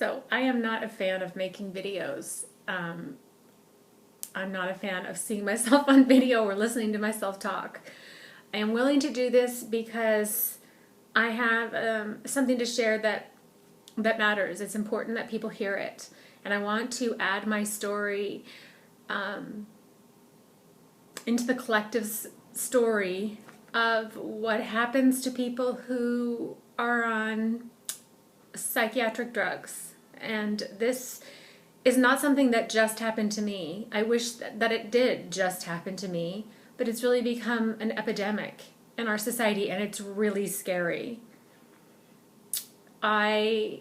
So I am not a fan of making videos. I'm not a fan of seeing myself on video or listening to myself talk. I am willing to do this because I have something to share that matters. It's important that people hear it. And I want to add my story into the collective story of what happens to people who are on psychiatric drugs. And this is not something that just happened to me. I wish that it did just happen to me, but it's really become an epidemic in our society, and it's really scary. I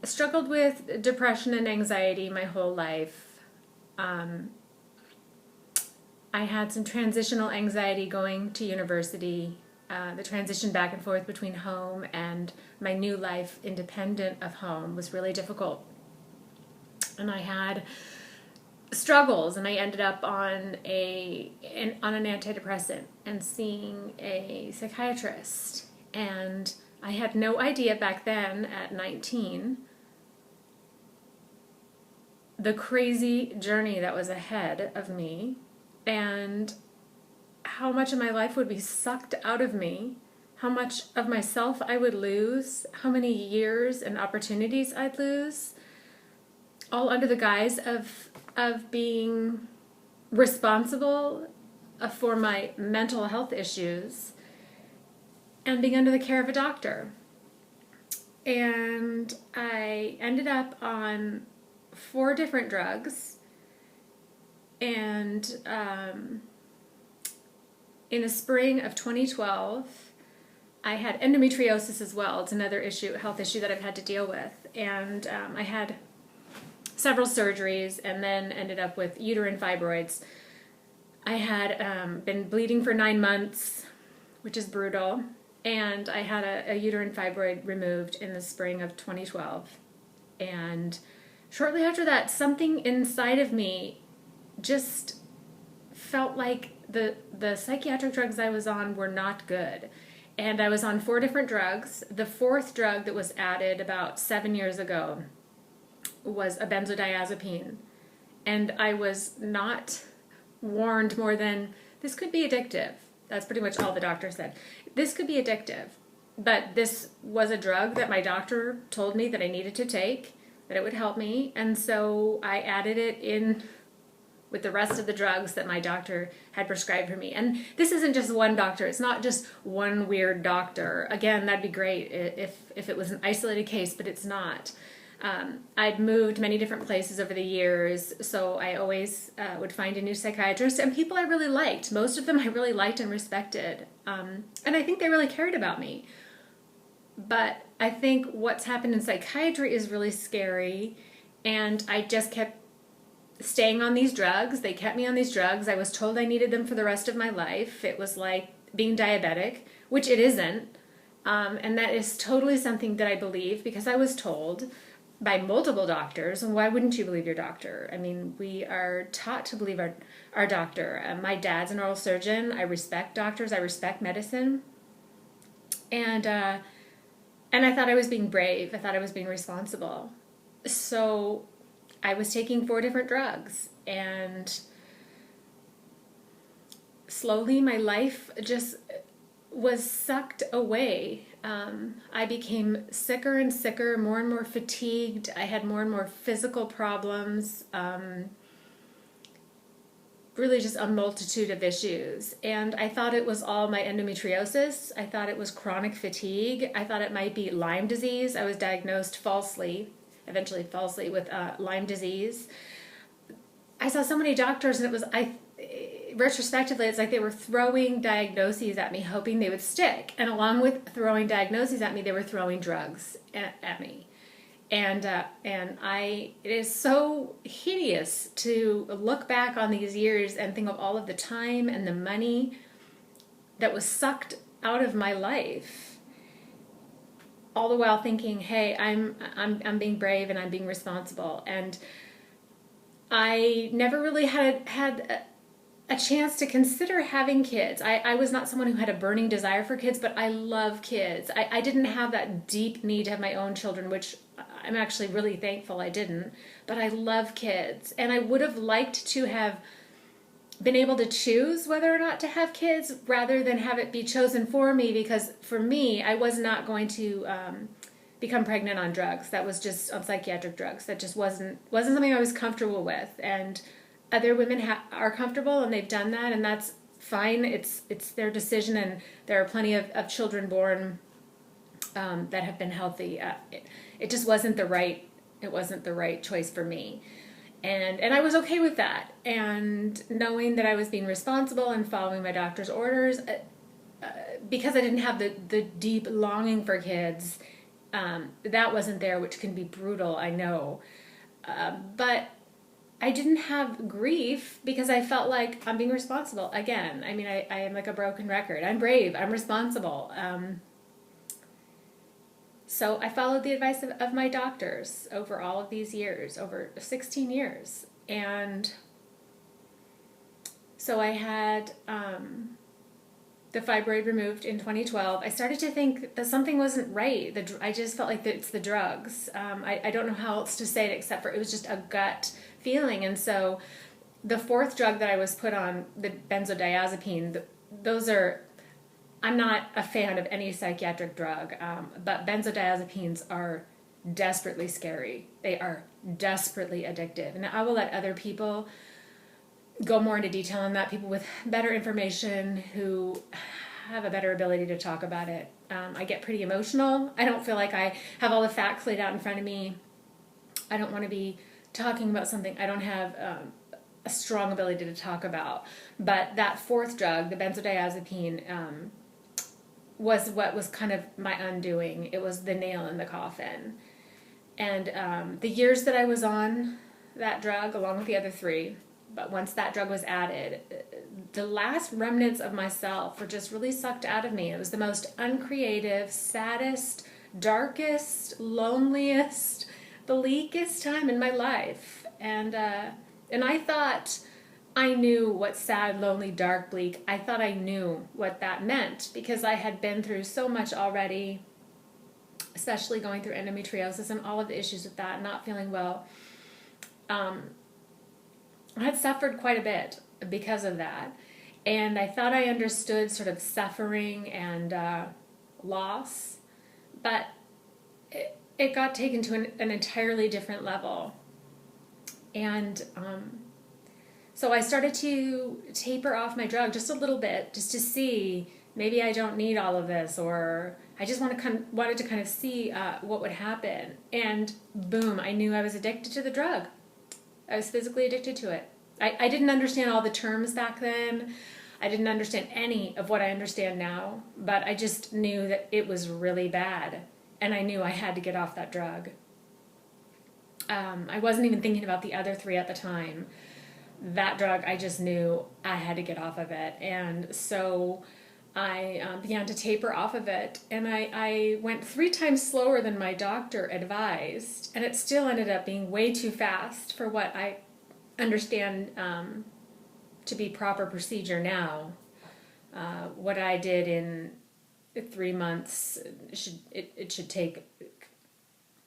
struggled with depression and anxiety my whole life. I had some transitional anxiety going to university. The transition back and forth between home and my new life independent of home was really difficult. And I had struggles, and I ended up on an antidepressant and seeing a psychiatrist. And I had no idea back then at 19 the crazy journey that was ahead of me, and how much of my life would be sucked out of me, how much of myself I would lose, how many years and opportunities I'd lose, all under the guise of being responsible for my mental health issues and being under the care of a doctor. And I ended up on 4 different drugs, and in the spring of 2012, I had endometriosis as well. It's another health issue that I've had to deal with. And I had several surgeries and then ended up with uterine fibroids. I had been bleeding for 9 months, which is brutal. And I had a uterine fibroid removed in the spring of 2012. And shortly after that, something inside of me just felt like the psychiatric drugs I was on were not good. And I was on 4 different drugs. The 4th drug that was added about 7 years ago was a benzodiazepine. And I was not warned more than, this could be addictive. That's pretty much all the doctor said. This could be addictive. But this was a drug that my doctor told me that I needed to take, that it would help me. And so I added it in with the rest of the drugs that my doctor had prescribed for me. And this isn't just one doctor. It's not just one weird doctor. Again, that'd be great if it was an isolated case, but it's not. I'd moved many different places over the years, so I always would find a new psychiatrist, and people I really liked. Most of them I really liked and respected. And I think they really cared about me. But I think what's happened in psychiatry is really scary, and I just kept staying on these drugs. They kept me on these drugs. I was told I needed them for the rest of my life. It was like being diabetic, which it isn't. And that is totally something that I believe because I was told by multiple doctors. And why wouldn't you believe your doctor? I mean, we are taught to believe our doctor. My dad's an oral surgeon. I respect doctors. I respect medicine. And I thought I was being brave. I thought I was being responsible. So I was taking 4 different drugs, and slowly my life just was sucked away. I became sicker and sicker, more and more fatigued. I had more and more physical problems, really just a multitude of issues. And I thought it was all my endometriosis. I thought it was chronic fatigue. I thought it might be Lyme disease. I was diagnosed eventually falsely, with Lyme disease. I saw so many doctors, and retrospectively, it's like they were throwing diagnoses at me, hoping they would stick. And along with throwing diagnoses at me, they were throwing drugs at me. And it is so hideous to look back on these years and think of all of the time and the money that was sucked out of my life, all the while thinking, hey, I'm being brave and I'm being responsible. And I never really had a chance to consider having kids. I was not someone who had a burning desire for kids, but I love kids. I didn't have that deep need to have my own children, which I'm actually really thankful I didn't. But I love kids, and I would have liked to have been able to choose whether or not to have kids rather than have it be chosen for me, because for me, I was not going to become pregnant on drugs. That was just on psychiatric drugs. That just wasn't something I was comfortable with. And other women are comfortable, and they've done that, and that's fine. It's their decision, and there are plenty of children born that have been healthy. It just wasn't the right choice for me. And I was okay with that. And knowing that I was being responsible and following my doctor's orders, because I didn't have the deep longing for kids, that wasn't there, which can be brutal, I know. But I didn't have grief because I felt like I'm being responsible. Again, I mean, I am like a broken record. I'm brave. I'm responsible. So I followed the advice of my doctors over all of these years, over 16 years. And so I had the fibroid removed in 2012. I started to think that something wasn't right. I just felt like it's the drugs. I don't know how else to say it except for it was just a gut feeling. And so the fourth drug that I was put on, the benzodiazepine, I'm not a fan of any psychiatric drug, but benzodiazepines are desperately scary. They are desperately addictive. And I will let other people go more into detail on that, people with better information who have a better ability to talk about it. I get pretty emotional. I don't feel like I have all the facts laid out in front of me. I don't want to be talking about something I don't have a strong ability to talk about. But that fourth drug, the benzodiazepine, was what was kind of my undoing. It was the nail in the coffin. And the years that I was on that drug, along with the other three, but once that drug was added, the last remnants of myself were just really sucked out of me. It was the most uncreative, saddest, darkest, loneliest, bleakest time in my life. And I thought I knew what sad, lonely, dark, bleak, I thought I knew what that meant because I had been through so much already, especially going through endometriosis and all of the issues with that, not feeling well. I had suffered quite a bit because of that. And I thought I understood sort of suffering and loss, but it got taken to an entirely different level. And so I started to taper off my drug just a little bit, just to see maybe I don't need all of this, or I just wanted to kind of see what would happen. And boom, I knew I was addicted to the drug. I was physically addicted to it. I didn't understand all the terms back then. I didn't understand any of what I understand now, but I just knew that it was really bad, and I knew I had to get off that drug. I wasn't even thinking about the other three at the time. That drug, I just knew I had to get off of it, and so I began to taper off of it, and I went 3 times slower than my doctor advised, and it still ended up being way too fast for what I understand to be proper procedure now. What I did in 3 months, it should take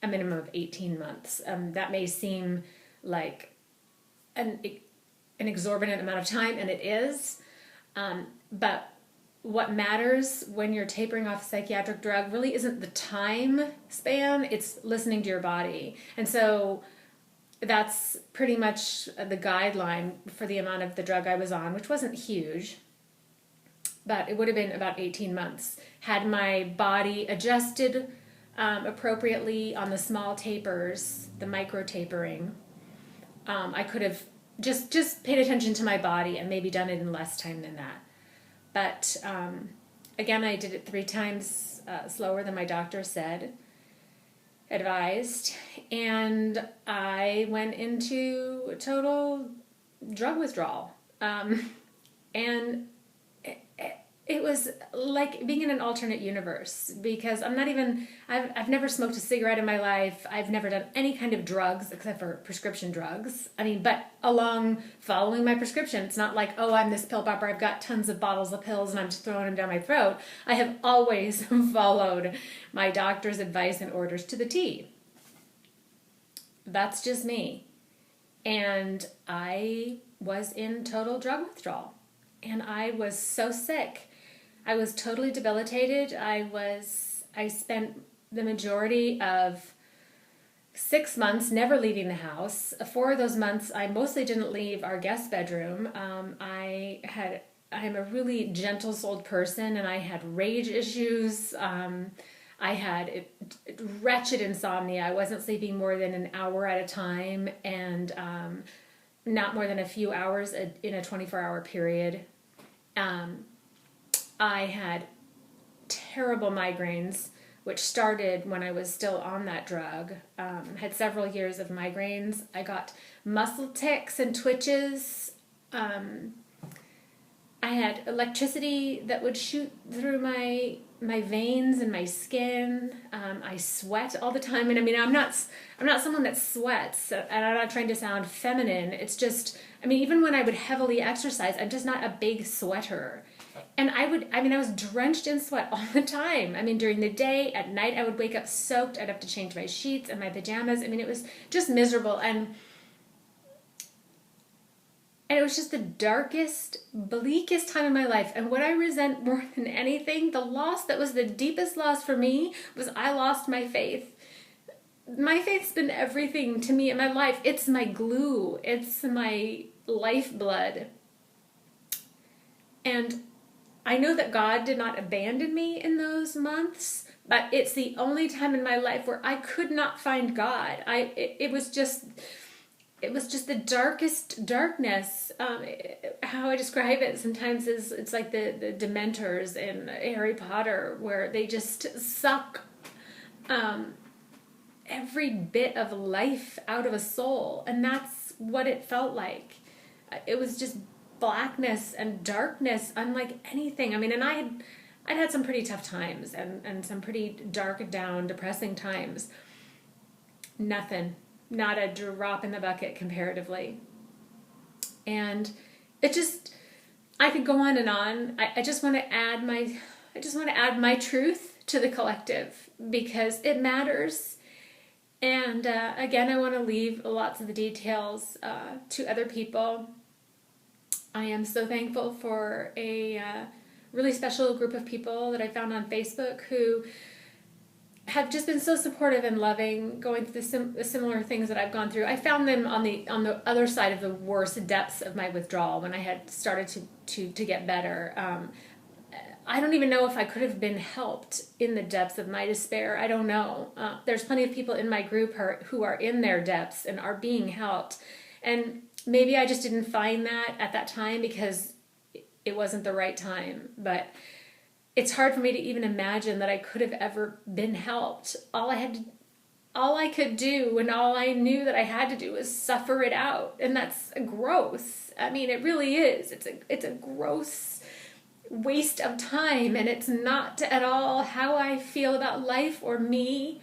a minimum of 18 months. That may seem like an exorbitant amount of time, and it is, but what matters when you're tapering off a psychiatric drug really isn't the time span, it's listening to your body. And so that's pretty much the guideline for the amount of the drug I was on, which wasn't huge, but it would have been about 18 months. Had my body adjusted appropriately on the small tapers, the micro tapering, I could have just paid attention to my body and maybe done it in less time than that. But again, I did it 3 times slower than my doctor advised, and I went into a total drug withdrawal. And it was like being in an alternate universe, because I've never smoked a cigarette in my life. I've never done any kind of drugs except for prescription drugs. I mean, but following my prescription. It's not like, oh, I'm this pill popper, I've got tons of bottles of pills and I'm just throwing them down my throat. I have always followed my doctor's advice and orders to the T. That's just me. And I was in total drug withdrawal. And I was so sick. I was totally debilitated. I spent the majority of 6 months never leaving the house. 4 of those months, I mostly didn't leave our guest bedroom. I'm a really gentle-souled person, and I had rage issues. I had wretched insomnia. I wasn't sleeping more than an hour at a time, and not more than a few hours in a 24-hour period. I had terrible migraines, which started when I was still on that drug. Had several years of migraines. I got muscle tics and twitches. I had electricity that would shoot through my veins and my skin. I sweat all the time, and I mean, I'm not someone that sweats, and I'm not trying to sound feminine. It's just, I mean, even when I would heavily exercise, I'm just not a big sweater. And I was drenched in sweat all the time. I mean, during the day, at night, I would wake up soaked. I'd have to change my sheets and my pajamas. I mean, it was just miserable. And it was just the darkest, bleakest time of my life. And what I resent more than anything, the loss that was the deepest loss for me, was I lost my faith. My faith's been everything to me in my life. It's my glue. It's my lifeblood. And I know that God did not abandon me in those months, but it's the only time in my life where I could not find God. It was just the darkest darkness. How I describe it sometimes is it's like the Dementors in Harry Potter, where they just suck every bit of life out of a soul, and that's what it felt like. It was just blackness and darkness unlike anything. I mean, and I'd had some pretty tough times and some pretty dark down, depressing times. Nothing. Not a drop in the bucket comparatively. And it just, I could go on and on. I just want to add my truth to the collective because it matters. And again, I want to leave lots of the details to other people. I am so thankful for a really special group of people that I found on Facebook who have just been so supportive and loving, going through the similar things that I've gone through. I found them on the other side of the worst depths of my withdrawal when I had started to get better. I don't even know if I could have been helped in the depths of my despair. I don't know. There's plenty of people in my group who are in their depths and are being helped. And maybe I just didn't find that at that time because it wasn't the right time. But it's hard for me to even imagine that I could have ever been helped. All I could do and all I knew that I had to do was suffer it out. And that's gross. I mean, it really is. It's a gross waste of time, and it's not at all how I feel about life or me.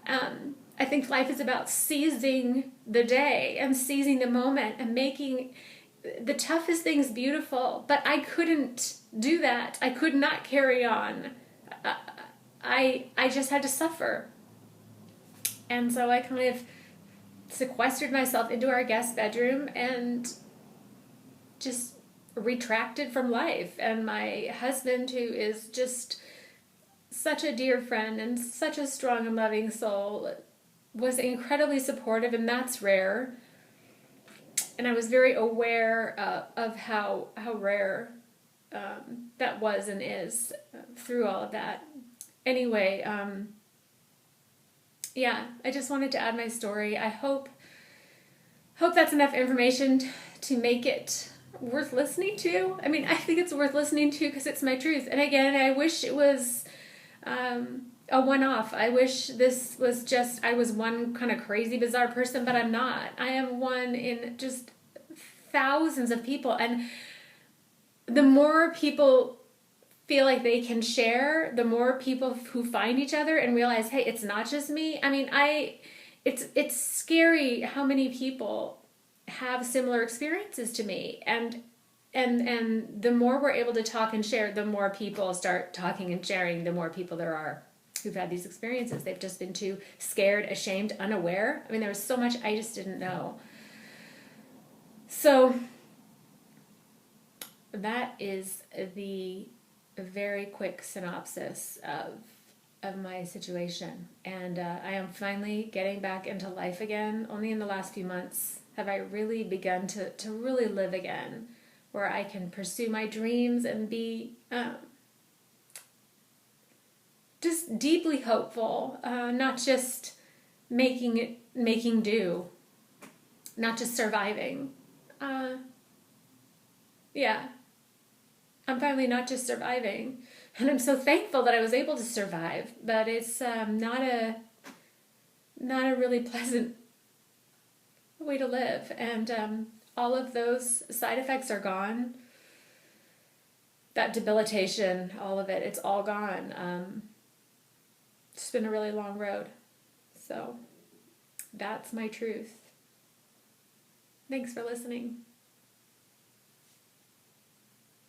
I think life is about seizing the day and seizing the moment and making the toughest things beautiful. But I couldn't do that. I could not carry on. I just had to suffer. And so I kind of sequestered myself into our guest bedroom and just retracted from life. And my husband, who is just such a dear friend and such a strong and loving soul, was incredibly supportive, and that's rare. And I was very aware of how rare that was and is through all of that. Anyway, yeah, I just wanted to add my story. I hope that's enough information to make it worth listening to. I mean, I think it's worth listening to because it's my truth. And again, I wish it was a one-off. I wish this was just, I was one kind of crazy, bizarre person, but I'm not. I am one in just thousands of people. And the more people feel like they can share, the more people who find each other and realize, hey, it's not just me. I mean, it's scary how many people have similar experiences to me. And the more we're able to talk and share, the more people start talking and sharing, the more people there are. who've had these experiences. They've just been too scared, ashamed, unaware. I mean, there was so much I just didn't know. So that is the very quick synopsis of my situation. And I am finally getting back into life again. Only in the last few months have I really begun to really live again, where I can pursue my dreams and be just deeply hopeful, not just making do, not just surviving. Yeah, I'm finally not just surviving, and I'm so thankful that I was able to survive. But it's not a really pleasant way to live, and all of those side effects are gone. That debilitation, all of it, it's all gone. It's been a really long road. So that's my truth. Thanks for listening.